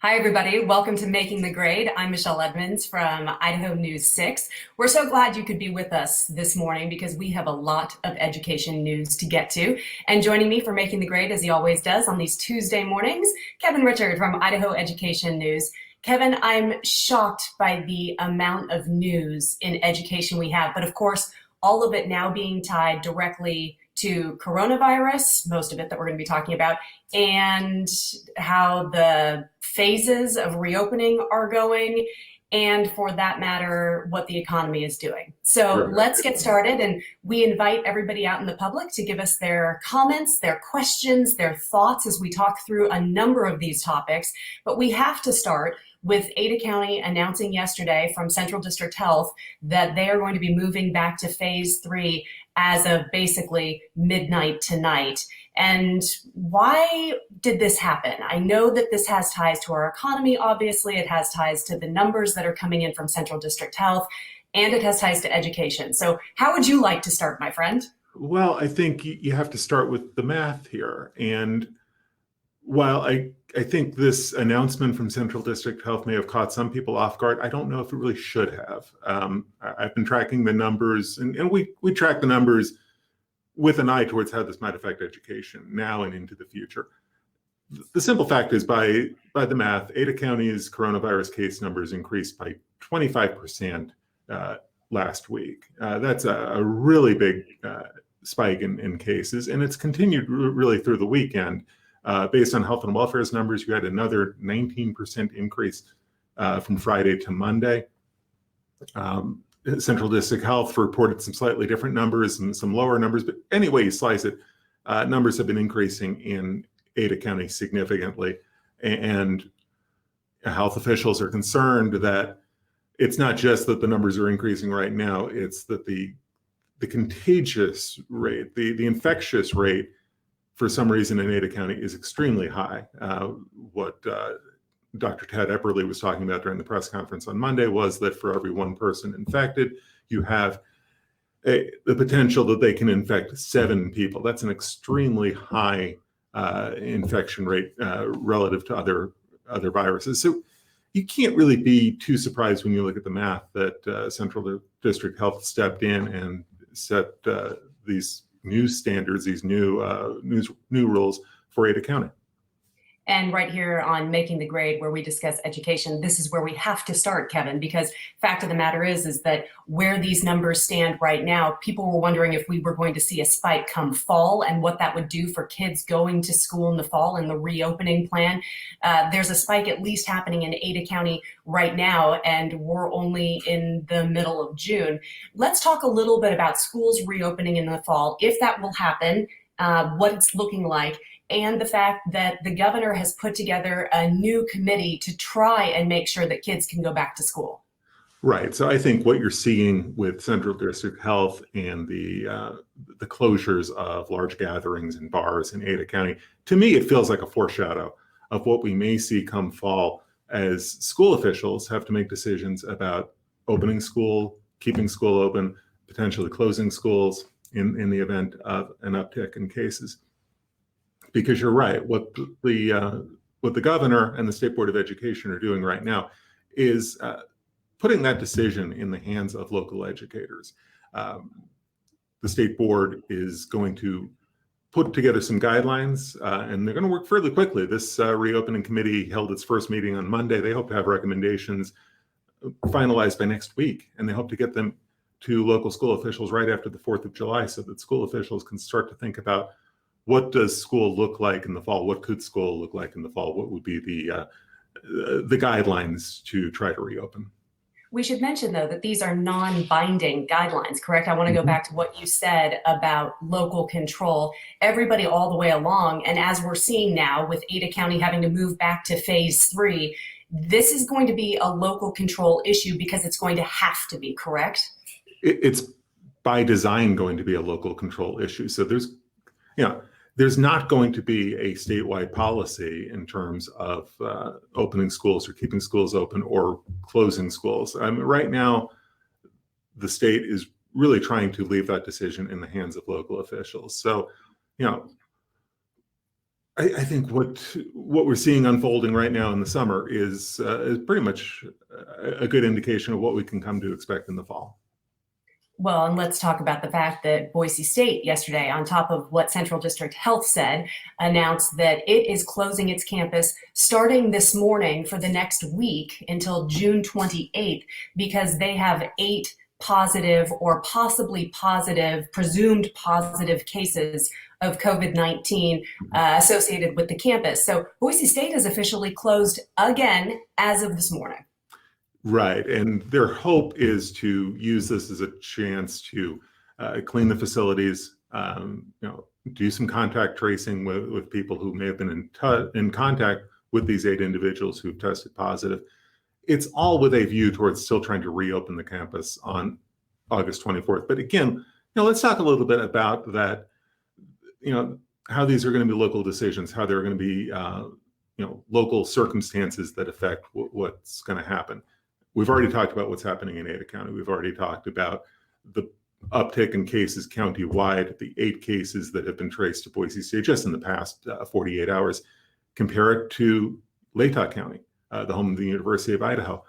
Hi, everybody. Welcome to Making the Grade. I'm Michelle Edmonds from Idaho News 6. We're so glad you could be with us this morning because we have a lot of education news to get to. And joining me for Making the Grade, as he always does on these Tuesday mornings, Kevin Richard from Idaho Education News. Kevin, I'm shocked by the amount of news in education we have, but of course, all of it now being tied directly to coronavirus, most of it that we're going to be talking about, and how the phases of reopening are going, and for that matter, what the economy is doing. So let's get started, and we invite everybody out in the public to give us their comments, their questions, their thoughts as we talk through a number of these topics. But we have to start with Ada County announcing yesterday from Central District Health that they are going to be moving back to phase 3 as of basically midnight tonight. And why did this happen? I know that this has ties to our economy, obviously. It has ties to the numbers that are coming in from Central District Health, and it has ties to education. So how would you like to start, my friend? Well, I think you have to start with the math here. And while I think this announcement from Central District Health may have caught some people off guard, I don't know if it really should have. I've been tracking the numbers, and we track the numbers with an eye towards how this might affect education now and into the future. The simple fact is, by the math, Ada County's coronavirus case numbers increased by 25% last week. That's a really big spike in cases, and it's continued really through the weekend. Based on Health and Welfare's numbers, you had another 19% increase from Friday to Monday. Central District Health reported some slightly different numbers and some lower numbers, but any way you slice it, numbers have been increasing in Ada County significantly. And health officials are concerned that it's not just that the numbers are increasing right now, it's that the contagious rate, the infectious rate, for some reason in Ada County is extremely high. What Dr. Ted Epperly was talking about during the press conference on Monday was that for every one person infected, you have the potential that they can infect 7 people. That's an extremely high infection rate relative to other viruses. So you can't really be too surprised when you look at the math that Central District Health stepped in and set these new standards, these new rules for Ada County. And right here on Making the Grade, where we discuss education, this is where we have to start, Kevin, because fact of the matter is that where these numbers stand right now, people were wondering if we were going to see a spike come fall and what that would do for kids going to school in the fall and the reopening plan. There's a spike at least happening in Ada County right now, and we're only in the middle of June. Let's talk a little bit about schools reopening in the fall, if that will happen, what it's looking like, and the fact that the governor has put together a new committee to try and make sure that kids can go back to school. Right. So I think what you're seeing with Central District Health and the closures of large gatherings and bars in Ada County, to me, it feels like a foreshadow of what we may see come fall as school officials have to make decisions about opening school, keeping school open, potentially closing schools in the event of an uptick in cases. Because you're right, what the governor and the State Board of Education are doing right now is putting that decision in the hands of local educators. The State Board is going to put together some guidelines, and they're going to work fairly quickly. This reopening committee held its first meeting on Monday. They hope to have recommendations finalized by next week, and they hope to get them to local school officials right after the 4th of July so that school officials can start to think about what does school look like in the fall? What could school look like in the fall? What would be the guidelines to try to reopen? We should mention, though, that these are non-binding guidelines, correct? I want to go back to what you said about local control. Everybody all the way along, and as we're seeing now with Ada County having to move back to phase 3, this is going to be a local control issue because it's going to have to be, correct? It's by design going to be a local control issue. So there's not going to be a statewide policy in terms of opening schools or keeping schools open or closing schools. Right now, the state is really trying to leave that decision in the hands of local officials. So, I think what we're seeing unfolding right now in the summer is pretty much a good indication of what we can come to expect in the fall. Well, and let's talk about the fact that Boise State yesterday, on top of what Central District Health said, announced that it is closing its campus starting this morning for the next week until June 28th because they have 8 positive or possibly positive, presumed positive cases of COVID-19 associated with the campus. So Boise State is officially closed again as of this morning. Right. And their hope is to use this as a chance to clean the facilities, do some contact tracing with people who may have been in contact with these 8 individuals who've tested positive. It's all with a view towards still trying to reopen the campus on August 24th. But again, let's talk a little bit about that, how these are going to be local decisions, how there are going to be, local circumstances that affect what's going to happen. We've already talked about what's happening in Ada County. We've already talked about the uptick in cases countywide, the 8 cases that have been traced to Boise State just in the past 48 hours. Compare it to Latah County, the home of the University of Idaho.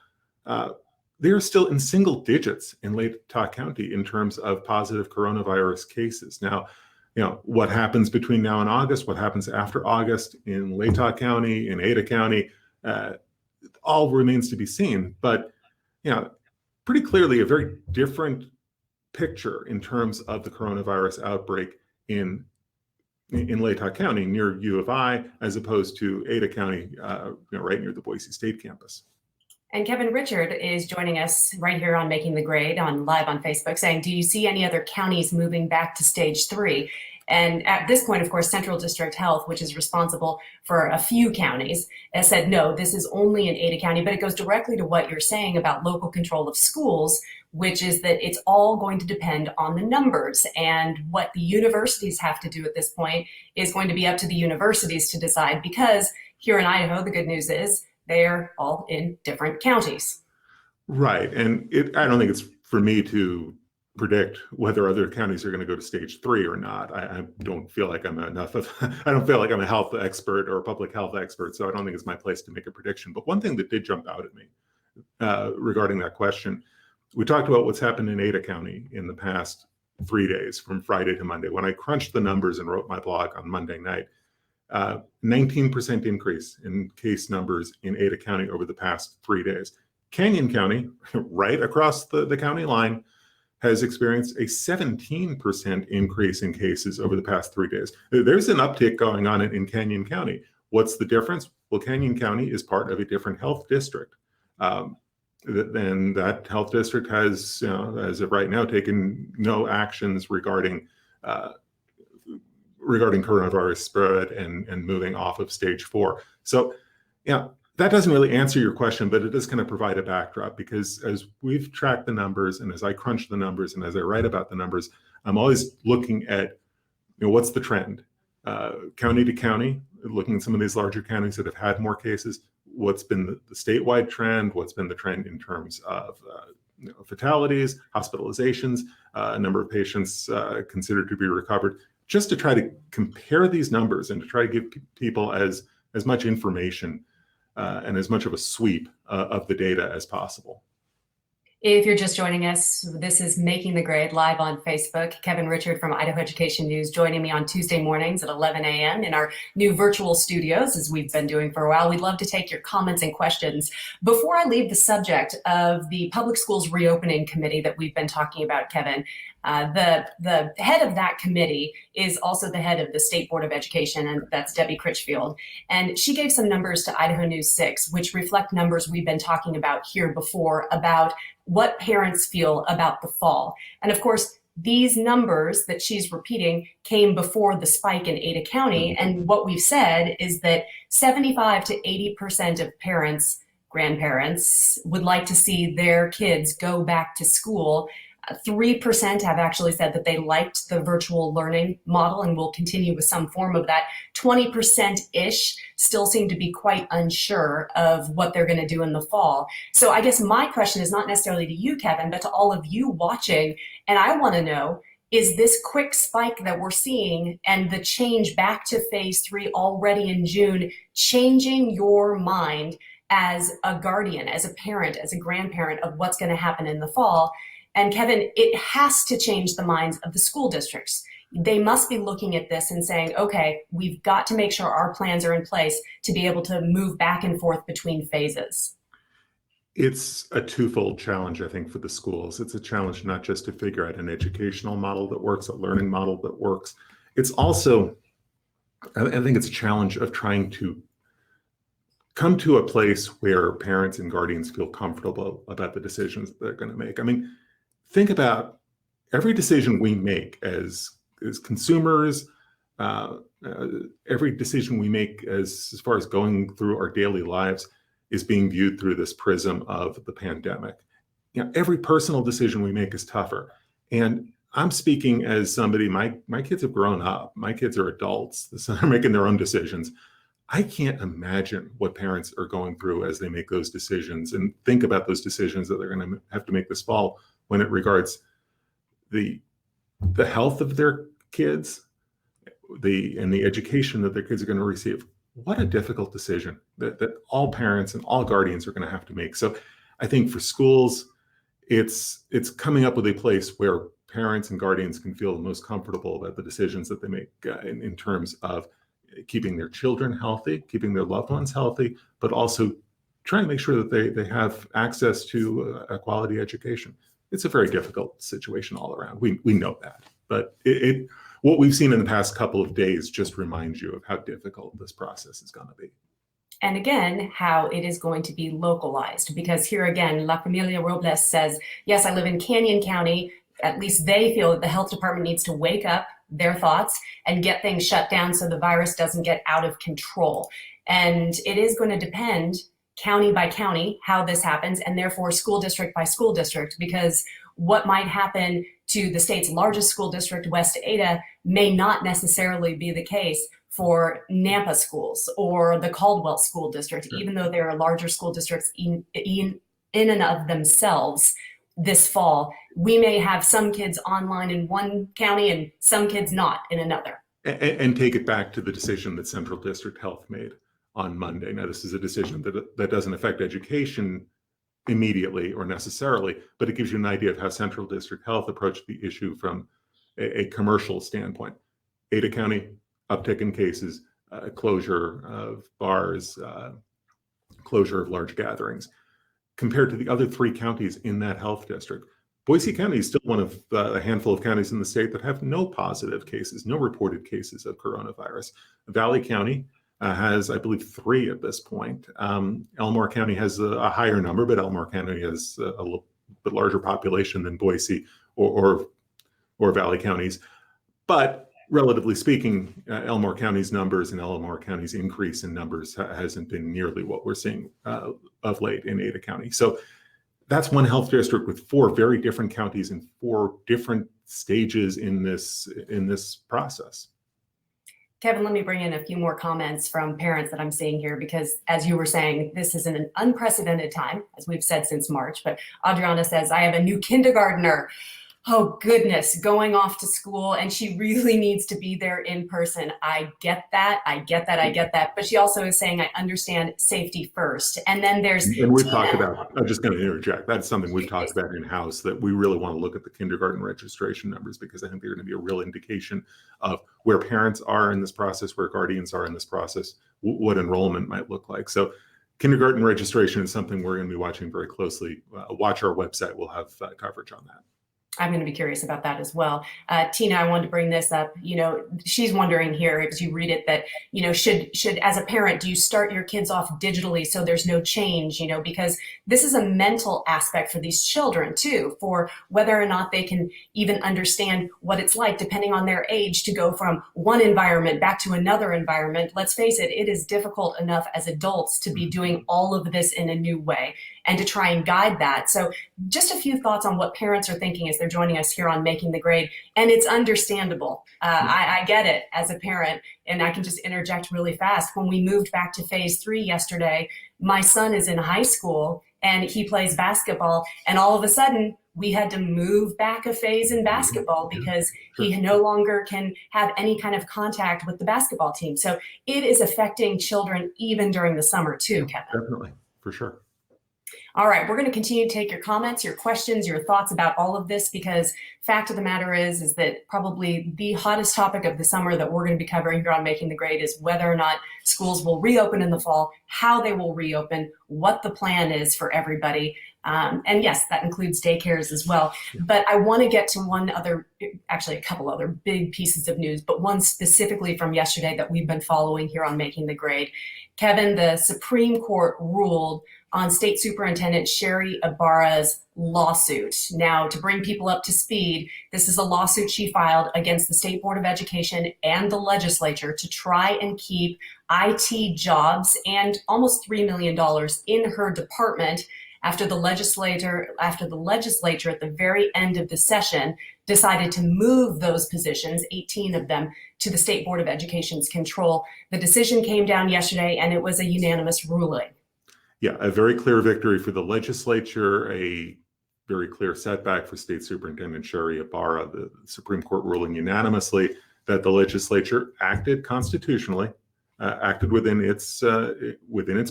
They're still in single digits in Latah County in terms of positive coronavirus cases. Now, what happens between now and August, what happens after August in Latah County, in Ada County, all remains to be seen. But pretty clearly a very different picture in terms of the coronavirus outbreak in Latah County near U of I, as opposed to Ada County, right near the Boise State campus. And Kevin Richard is joining us right here on Making the Grade live on Facebook saying, do you see any other counties moving back to stage 3? And at this point, of course, Central District Health, which is responsible for a few counties, has said, no, this is only in Ada County. But it goes directly to what you're saying about local control of schools, which is that it's all going to depend on the numbers. And what the universities have to do at this point is going to be up to the universities to decide, because here in Idaho, the good news is they're all in different counties. Right. And I don't think it's for me to predict whether other counties are going to go to stage 3 or not. I don't feel like I'm I don't feel like I'm a health expert or a public health expert, so I don't think it's my place to make a prediction. But one thing that did jump out at me regarding that question, we talked about what's happened in Ada County in the past 3 days, from Friday to Monday. When I crunched the numbers and wrote my blog on Monday night, 19% increase in case numbers in Ada County over the past 3 days. Canyon County, right across the county line, has experienced a 17% increase in cases over the past 3 days. There's an uptick going on in Canyon County. What's the difference? Well, Canyon County is part of a different health district. Then that health district has, as of right now, taken no actions regarding coronavirus spread and moving off of stage 4. So, that doesn't really answer your question, but it does kind of provide a backdrop, because as we've tracked the numbers and as I crunch the numbers and as I write about the numbers, I'm always looking at, what's the trend? County to county, looking at some of these larger counties that have had more cases, what's been the statewide trend, what's been the trend in terms of fatalities, hospitalizations, a number of patients considered to be recovered, just to try to compare these numbers and to try to give people as much information and as much of a sweep of the data as possible. If you're just joining us, this is Making the Grade live on Facebook. Kevin Richard from Idaho Education News joining me on Tuesday mornings at 11 a.m. in our new virtual studios, as we've been doing for a while. We'd love to take your comments and questions. Before I leave the subject of the Public Schools Reopening Committee that we've been talking about, Kevin, the head of that committee is also the head of the State Board of Education, and that's Debbie Critchfield. And she gave some numbers to Idaho News 6, which reflect numbers we've been talking about here before about what parents feel about the fall. And of course, these numbers that she's repeating came before the spike in Ada County. And what we've said is that 75 to 80% of parents, grandparents, would like to see their kids go back to school. 3% have actually said that they liked the virtual learning model and will continue with some form of that. 20%-ish still seem to be quite unsure of what they're going to do in the fall. So I guess my question is not necessarily to you, Kevin, but to all of you watching. And I want to know, is this quick spike that we're seeing and the change back to phase 3 already in June changing your mind as a guardian, as a parent, as a grandparent of what's going to happen in the fall? And Kevin, it has to change the minds of the school districts. They must be looking at this and saying, okay, we've got to make sure our plans are in place to be able to move back and forth between phases. It's a twofold challenge, I think, for the schools. It's a challenge not just to figure out an educational model that works, a learning model that works. It's also, I think it's a challenge of trying to come to a place where parents and guardians feel comfortable about the decisions that they're going to make. I mean, think about every decision we make as consumers, every decision we make as far as going through our daily lives is being viewed through this prism of the pandemic. You know, every personal decision we make is tougher. And I'm speaking as somebody, my kids have grown up. My kids are adults. So they're making their own decisions. I can't imagine what parents are going through as they make those decisions and think about those decisions that they're going to have to make this fall when it regards the health of their kids, and the education that their kids are going to receive. What a difficult decision that all parents and all guardians are going to have to make. So I think for schools, it's coming up with a place where parents and guardians can feel the most comfortable about the decisions that they make in terms of keeping their children healthy, keeping their loved ones healthy, but also trying to make sure that they have access to a quality education. It's a very difficult situation all around. We know that, but what we've seen in the past couple of days just reminds you of how difficult this process is going to be. And again, how it is going to be localized, because here again, La Familia Robles says, yes, I live in Canyon County. At least they feel that the health department needs to wake up their thoughts and get things shut down so the virus doesn't get out of control. And it is going to depend county by county how this happens, and therefore school district by school district, because what might happen to the state's largest school district, West Ada, may not necessarily be the case for Nampa schools or the Caldwell School District, even though there are larger school districts in and of themselves. This fall, we may have some kids online in one county and some kids not in another. And take it back to the decision that Central District Health made on Monday. Now, this is a decision that doesn't affect education immediately or necessarily, but it gives you an idea of how Central District Health approached the issue from a commercial standpoint. Ada County, uptick in cases, closure of bars, closure of large gatherings. Compared to the other 3 counties in that health district, Boise County is still one of a handful of counties in the state that have no positive cases, no reported cases of coronavirus. Valley County has, I believe, 3 at this point. Elmore County has a higher number, but Elmore County has a little bit larger population than Boise or Valley counties. But relatively speaking, Elmore County's numbers and Elmore County's increase in numbers hasn't been nearly what we're seeing of late in Ada County. So that's one health district with 4 very different counties and 4 different stages in this process. Kevin, let me bring in a few more comments from parents that I'm seeing here, because as you were saying, this is an unprecedented time, as we've said since March. But Adriana says, I have a new kindergartner. Oh goodness, going off to school, and she really needs to be there in person. I get that. But she also is saying, I understand safety first. And then there's and we've talked about, I'm just going to interject, that's something we've talked about in-house, that we really want to look at the kindergarten registration numbers, because I think they're going to be a real indication of where parents are in this process, where guardians are in this process, what enrollment might look like. So kindergarten registration is something we're going to be watching very closely. Watch our website. We'll have coverage on that. I'm going to be curious about that as well. Tina, I wanted to bring this up. She's wondering here, as you read it, that, should, as a parent, do you start your kids off digitally so there's no change, because this is a mental aspect for these children too, for whether or not they can even understand what it's like, depending on their age, to go from one environment back to another environment. Let's face it, it is difficult enough as adults to be doing all of this in a new way and to try and guide that. So just a few thoughts on what parents are thinking as they're joining us here on Making the Grade. And it's understandable. I get it as a parent, and I can just interject really fast. When we moved back to phase 3 yesterday, my son is in high school and he plays basketball, and all of a sudden we had to move back a phase in basketball because he no longer can have any kind of contact with the basketball team. So it is affecting children even during the summer too, Kevin. Definitely, for sure. All right, we're going to continue to take your comments, your questions, your thoughts about all of this, because fact of the matter is that probably the hottest topic of the summer that we're going to be covering here on Making the Grade is whether or not schools will reopen in the fall, how they will reopen, what the plan is for everybody. And yes, that includes daycares as well. But I want to get to actually a couple other big pieces of news, but one specifically from yesterday that we've been following here on Making the Grade. Kevin, the Supreme Court ruled on State Superintendent Sherry Ibarra's lawsuit. Now, to bring people up to speed, this is a lawsuit she filed against the State Board of Education and the legislature to try and keep IT jobs and almost $3 million in her department after the legislature at the very end of the session decided to move those positions, 18 of them, to the State Board of Education's control. The decision came down yesterday and it was a unanimous ruling. Yeah, a very clear victory for the legislature, a very clear setback for State Superintendent Sherry Ibarra. The Supreme Court ruling unanimously that the legislature acted constitutionally, acted within its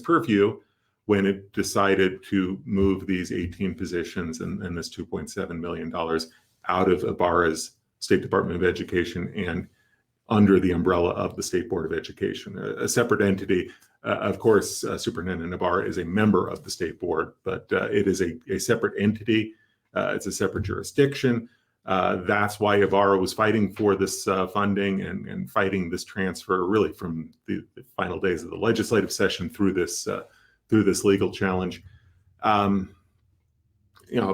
purview when it decided to move these 18 positions and this $2.7 million out of Ibarra's State Department of Education and under the umbrella of the State Board of Education, a separate entity. Of course, Superintendent Ibarra is a member of the State Board, but it is a separate entity. It's a separate jurisdiction. That's why Ibarra was fighting for this funding and fighting this transfer really from the final days of the legislative session through this legal challenge.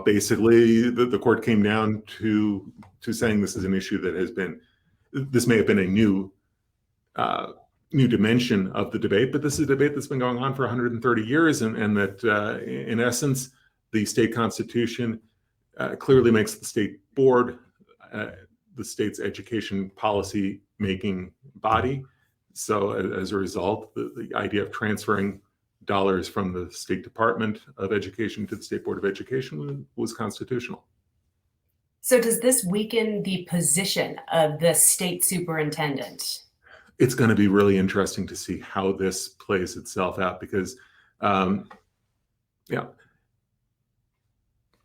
Basically, the court came down to saying this is an issue that this may have been a new dimension of the debate, but this is a debate that's been going on for 130 years, and that in essence, the state constitution clearly makes the state board the state's education policy making body. So as a result, the idea of transferring dollars from the State Department of Education to the State Board of Education was constitutional. So does this weaken the position of the state superintendent? It's going to be really interesting to see how this plays itself out because,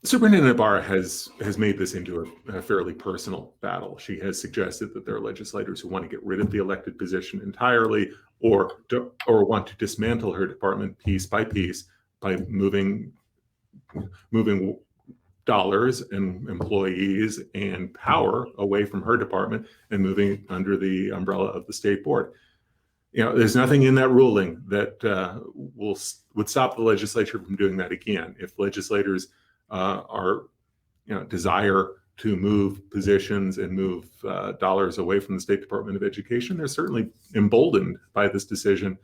Superintendent Ibarra has made this into a fairly personal battle. She has suggested that there are legislators who want to get rid of the elected position entirely or want to dismantle her department piece by piece by moving dollars and employees and power away from her department and moving it under the umbrella of the state board. There's nothing in that ruling that would stop the legislature from doing that again. If legislators desire to move positions and move dollars away from the State Department of Education, they're certainly emboldened by this decision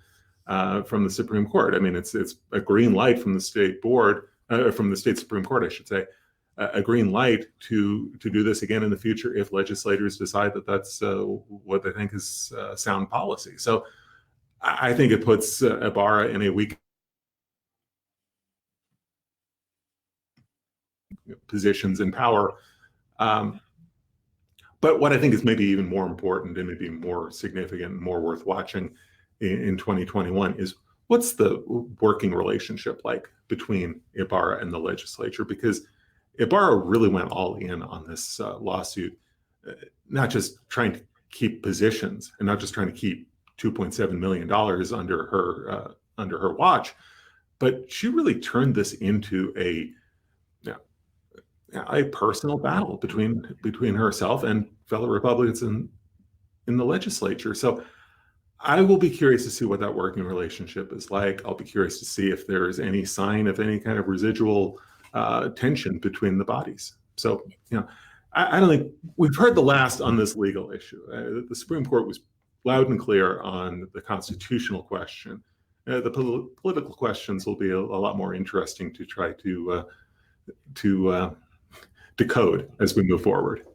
from the Supreme Court. I mean, it's a green light from the state board, from the state Supreme Court, I should say, a green light to do this again in the future if legislators decide that that's what they think is sound policy. So I think it puts Ibarra in a weak positions and power. But what I think is maybe even more important and maybe more significant and more worth watching in 2021 is what's the working relationship like between Ibarra and the legislature? Because Ibarra really went all in on this lawsuit, not just trying to keep positions and not just trying to keep $2.7 million under her watch, but she really turned this into a personal battle between herself and fellow Republicans in the legislature. So I will be curious to see what that working relationship is like. I'll be curious to see if there is any sign of any kind of residual tension between the bodies. So, I don't think we've heard the last on this legal issue. The Supreme Court was loud and clear on the constitutional question. The political questions will be a lot more interesting to try to decode as we move forward.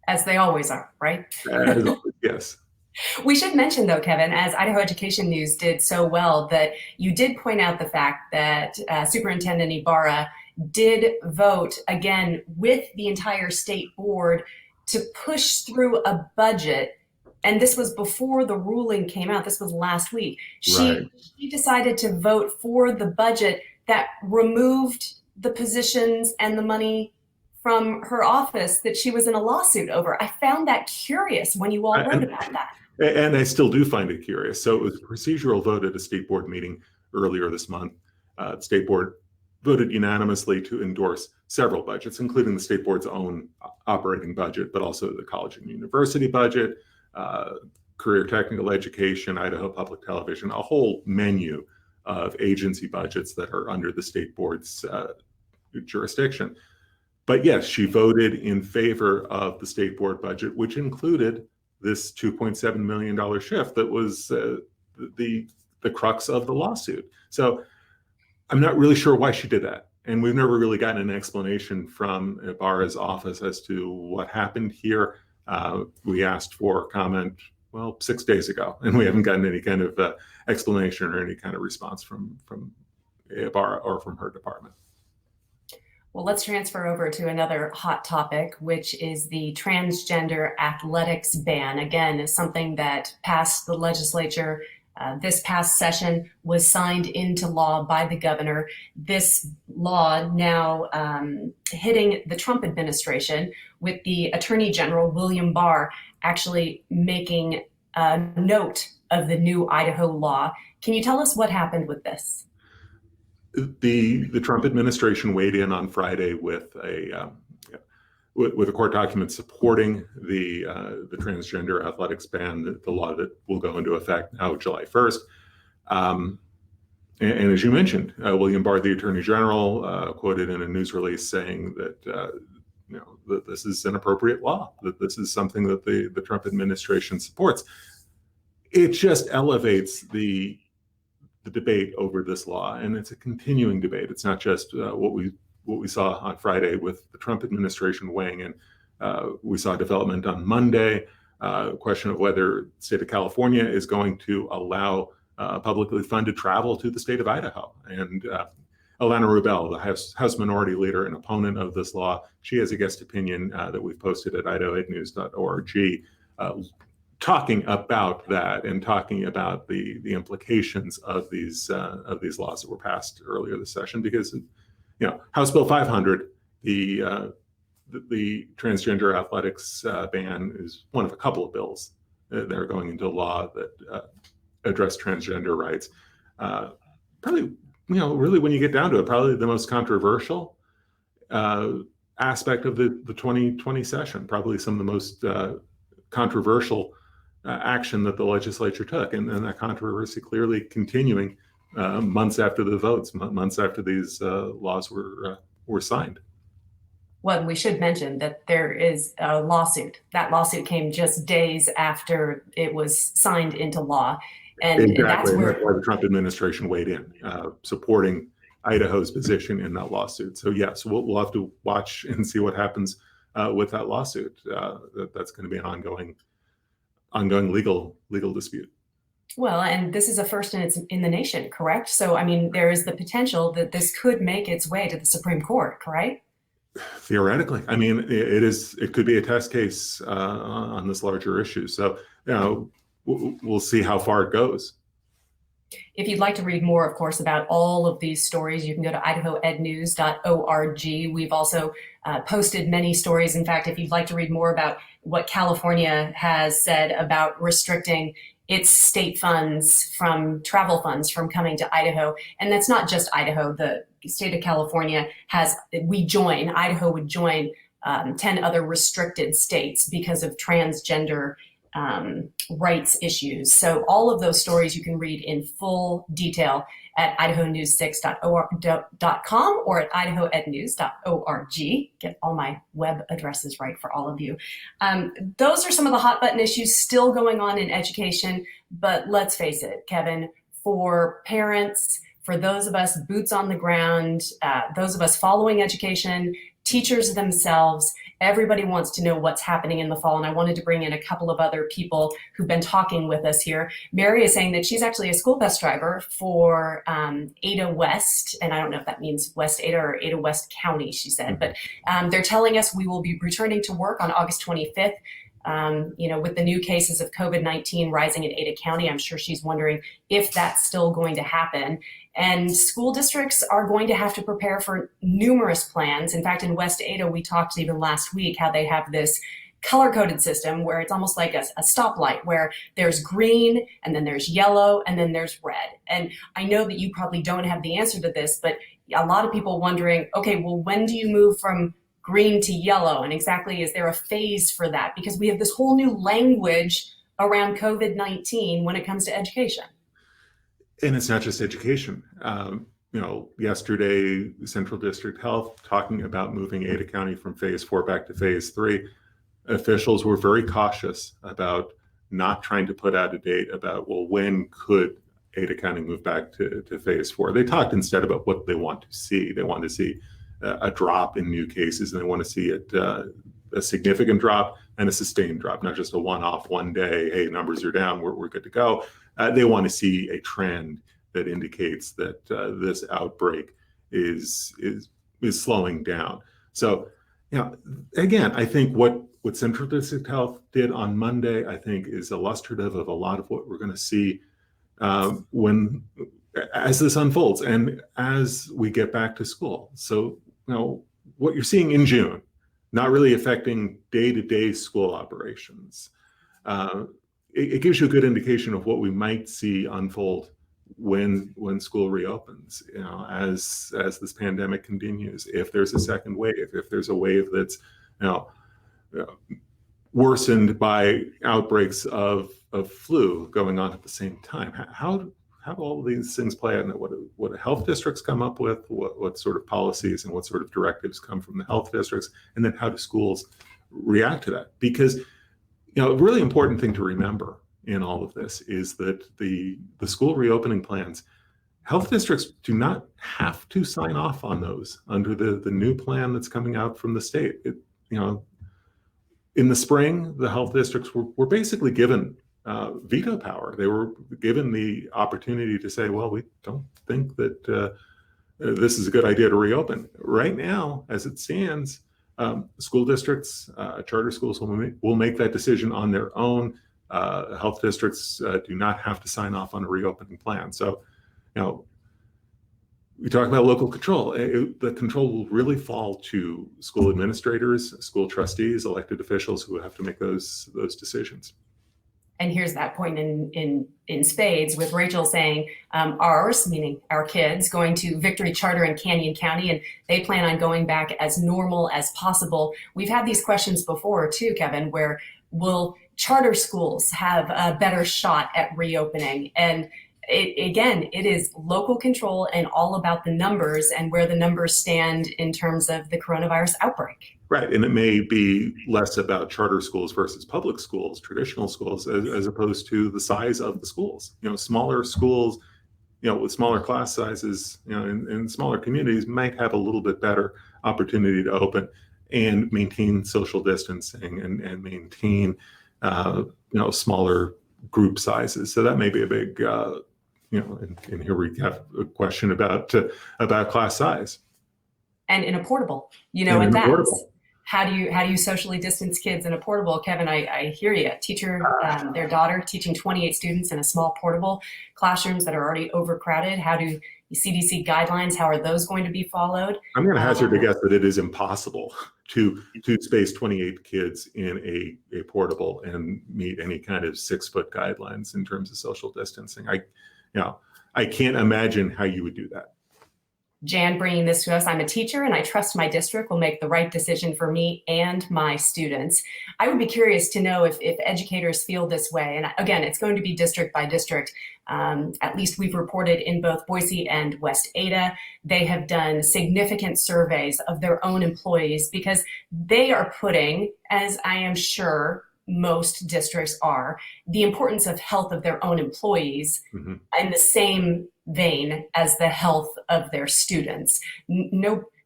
As they always are, right? As always, yes. We should mention, though, Kevin, as Idaho Education News did so well, that you did point out the fact that Superintendent Ibarra did vote again with the entire state board to push through a budget. And this was before the ruling came out. This was last week. Right. She decided to vote for the budget that removed the positions and the money from her office that she was in a lawsuit over. I found that curious when you all wrote about that. And I still do find it curious. So it was a procedural vote at a state board meeting earlier this month. The state board voted unanimously to endorse several budgets, including the state board's own operating budget, but also the college and university budget, career technical education, Idaho Public Television, a whole menu of agency budgets that are under the state board's jurisdiction. But yes, she voted in favor of the state board budget, which included this $2.7 million shift that was the crux of the lawsuit. So I'm not really sure why she did that. And we've never really gotten an explanation from Ibarra's office as to what happened here. We asked for comment, 6 days ago, and we haven't gotten any kind of explanation or any kind of response from Ibarra or from her department. Well, let's transfer over to another hot topic, which is the Transgender Athletics Ban. Again, is something that passed the legislature this past session, was signed into law by the governor. This law now hitting the Trump administration, with the Attorney General, William Barr, actually making a note of the new Idaho law. Can you tell us what happened with this? The Trump administration weighed in on Friday with a court document supporting the transgender athletics ban, the law that will go into effect now July 1st. And as you mentioned, William Barr, the Attorney General, quoted in a news release saying that that this is an appropriate law, that this is something that the Trump administration supports. It just elevates the debate over this law, and it's a continuing debate. It's not just what we saw on Friday with the Trump administration weighing in. We saw a development on Monday, a question of whether the state of California is going to allow publicly funded travel to the state of Idaho. And Alana Rubel, the House Minority Leader and opponent of this law, she has a guest opinion that we've posted at idahoednews.org, talking about that and talking about the implications of these laws that were passed earlier this session. Because House Bill 500, the transgender athletics ban, is one of a couple of bills that are going into law that address transgender rights. Probably, really, when you get down to it, probably the most controversial aspect of the 2020 session. Probably some of the most controversial action that the legislature took, and that controversy clearly continuing months after the votes, months after these laws were signed. Well, we should mention that there is a lawsuit. That lawsuit came just days after it was signed into law. And exactly. That's why the Trump administration weighed in, supporting Idaho's position in that lawsuit. So yes, we'll have to watch and see what happens with that lawsuit. That's going to be an ongoing legal dispute. Well, and this is a first in the nation, correct? So, I mean, there is the potential that this could make its way to the Supreme Court, correct? Theoretically, I mean, it could be a test case on this larger issue. So, we'll see how far it goes. If you'd like to read more, of course, about all of these stories, you can go to idahoednews.org. We've also posted many stories. In fact, if you'd like to read more about what California has said about restricting its state funds travel funds from coming to Idaho, and that's not just Idaho, the state of California Idaho would join 10 other restricted states because of transgender rights issues. So all of those stories you can read in full detail at idahonews6.com or at idahoednews.org. Get all my web addresses right for all of you. Those are some of the hot button issues still going on in education, but let's face it, Kevin, for parents, for those of us boots on the ground, those of us following education teachers themselves. Everybody wants to know what's happening in the fall, and I wanted to bring in a couple of other people who've been talking with us here. Mary is saying that she's actually a school bus driver for Ada West, and I don't know if that means West Ada or Ada West County, she said, but they're telling us we will be returning to work on August 25th. With the new cases of COVID-19 rising in Ada County, I'm sure she's wondering if that's still going to happen. And school districts are going to have to prepare for numerous plans. In fact, in West Ada, we talked even last week how they have this color-coded system where it's almost like a stoplight where there's green and then there's yellow and then there's red. And I know that you probably don't have the answer to this, but a lot of people wondering, okay, well, when do you move from green to yellow? And exactly, is there a phase for that? Because we have this whole new language around COVID-19 when it comes to education. And it's not just education. Yesterday, Central District Health talking about moving Ada County from phase 4 back to phase 3. Officials were very cautious about not trying to put out a date about, well, when could Ada County move back to phase 4? They talked instead about what they want to see. They want to see a drop in new cases, and they want to see it a significant drop and a sustained drop, not just a one-off one day, hey, numbers are down, we're good to go. They want to see a trend that indicates that this outbreak is slowing down. So, again, I think what Central District Health did on Monday, I think, is illustrative of a lot of what we're going to see as this unfolds and as we get back to school. So, what you're seeing in June, not really affecting day-to-day school operations. It gives you a good indication of what we might see unfold when school reopens, as this pandemic continues. If there's a second wave, if there's a wave that's worsened by outbreaks of flu going on at the same time, how do all of these things play out, and what health districts come up with, what sort of policies and what sort of directives come from the health districts, and then how do schools react to that? Because a really important thing to remember in all of this is that the school reopening plans, health districts do not have to sign off on those under the new plan that's coming out from the state. In the spring, the health districts were basically given veto power. They were given the opportunity to say, well, we don't think that this is a good idea to reopen. Right now, as it stands, school districts, charter schools will make that decision on their own. Health districts do not have to sign off on a reopening plan. So, we talk about local control. The control will really fall to school administrators, school trustees, elected officials who have to make those decisions. And here's that point in spades with Rachel saying ours, meaning our kids, going to Victory Charter in Canyon County, and they plan on going back as normal as possible. We've had these questions before too, Kevin, where will charter schools have a better shot at reopening? And it is local control and all about the numbers and where the numbers stand in terms of the coronavirus outbreak. Right, and it may be less about charter schools versus public schools, traditional schools, as opposed to the size of the schools. Smaller schools, with smaller class sizes, in smaller communities might have a little bit better opportunity to open and maintain social distancing and maintain, smaller group sizes. So that may be a big, and here we have a question about class size. And in a portable, and that's how do you socially distance kids in a portable? Kevin, I hear you. Teacher, their daughter teaching 28 students in a small portable, classrooms that are already overcrowded. How do CDC guidelines, how are those going to be followed? I'm going to hazard to guess that it is impossible to space 28 kids in a portable and meet any kind of 6-foot guidelines in terms of social distancing. I can't imagine how you would do that. Jan bringing this to us. I'm a teacher and I trust my district will make the right decision for me and my students. I would be curious to know if educators feel this way. And again, it's going to be district by district. At least we've reported in both Boise and West Ada, they have done significant surveys of their own employees because they are putting, as I am sure most districts are, the importance of health of their own employees in the same vein as the health of their students.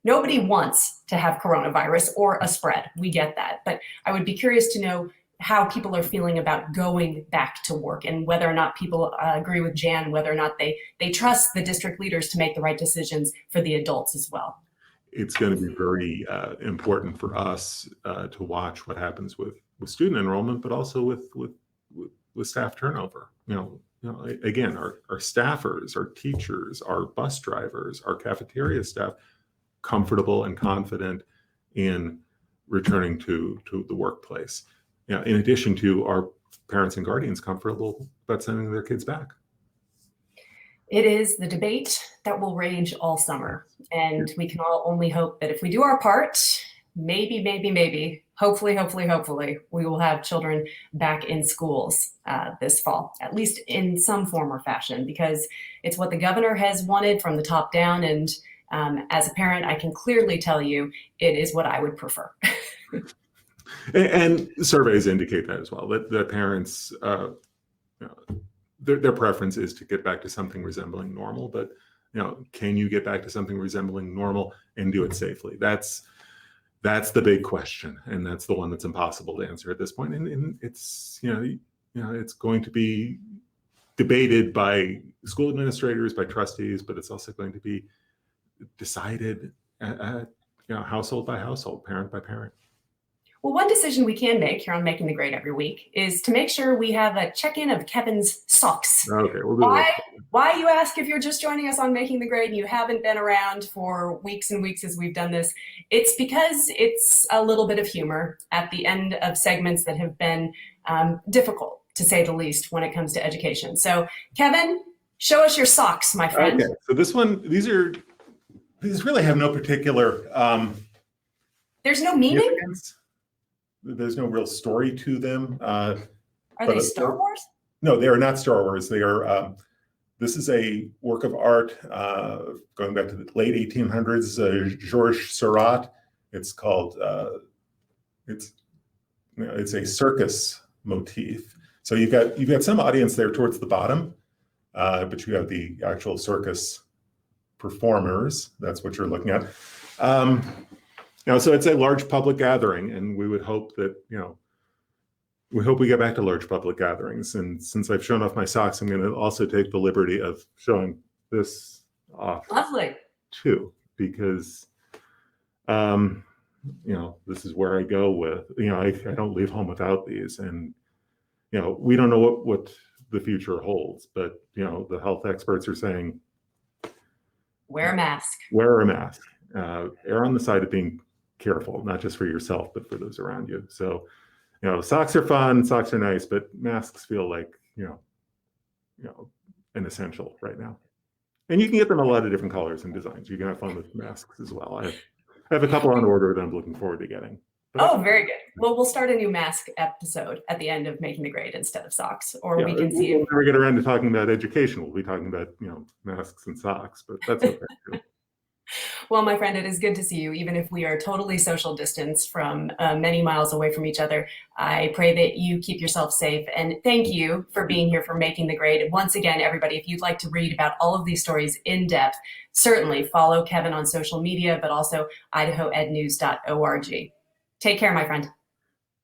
Nobody wants to have coronavirus or a spread. We get that. But I would be curious to know how people are feeling about going back to work and whether or not people agree with Jan, whether or not they trust the district leaders to make the right decisions for the adults as well. It's going to be very important for us to watch what happens with student enrollment, but also with staff turnover. Again, our staffers, our teachers, our bus drivers, our cafeteria staff, comfortable and confident in returning to the workplace. In addition to our parents and guardians comfortable about sending their kids back. It is the debate that will rage all summer, and we can all only hope that if we do our part, maybe, hopefully, we will have children back in schools this fall, at least in some form or fashion, because it's what the governor has wanted from the top down. And as a parent, I can clearly tell you it is what I would prefer. And surveys indicate that as well, that parents, their preference is to get back to something resembling normal. But can you get back to something resembling normal and do it safely? That's the big question, and that's the one that's impossible to answer at this point. And it's it's going to be debated by school administrators, by trustees, but it's also going to be decided at household by household, parent by parent. Well, one decision we can make here on Making the Grade every week is to make sure we have a check-in of Kevin's socks. Okay, we'll do that. Why, you ask, if you're just joining us on Making the Grade and you haven't been around for weeks and weeks as we've done this, it's because it's a little bit of humor at the end of segments that have been difficult, to say the least, when it comes to education. So, Kevin, show us your socks, my friend. Okay, so these really have no particular there's no meaning? significance. There's no real story to them. Are they Star Wars? No, they are not Star Wars. They are. This is a work of art going back to the late 1800s. Georges Seurat. It's called. It's a circus motif. So you've got some audience there towards the bottom, but you have the actual circus performers. That's what you're looking at. So it's a large public gathering, and we would hope that, we hope we get back to large public gatherings. And since I've shown off my socks, I'm going to also take the liberty of showing this off. Lovely. Too, because, this is where I go with, I don't leave home without these. And, we don't know what the future holds, but, the health experts are saying, wear a mask. Wear a mask. Err on the side of being careful, not just for yourself, but for those around you. So, socks are fun, socks are nice, but masks feel like, an essential right now. And you can get them a lot of different colors and designs. You can have fun with masks as well. I have a couple on order that I'm looking forward to getting. Oh, very good. Well, we'll start a new mask episode at the end of Making the Grade instead of socks, or we can see. We'll never get around to talking about education. We'll be talking about, masks and socks, but that's okay too. Well, my friend, it is good to see you, even if we are totally social distance from many miles away from each other. I pray that you keep yourself safe, and thank you for being here for Making the Grade. Once again, everybody, if you'd like to read about all of these stories in depth, certainly follow Kevin on social media, but also idahoednews.org. Take care, my friend.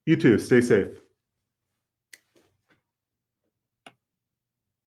You too. Stay safe.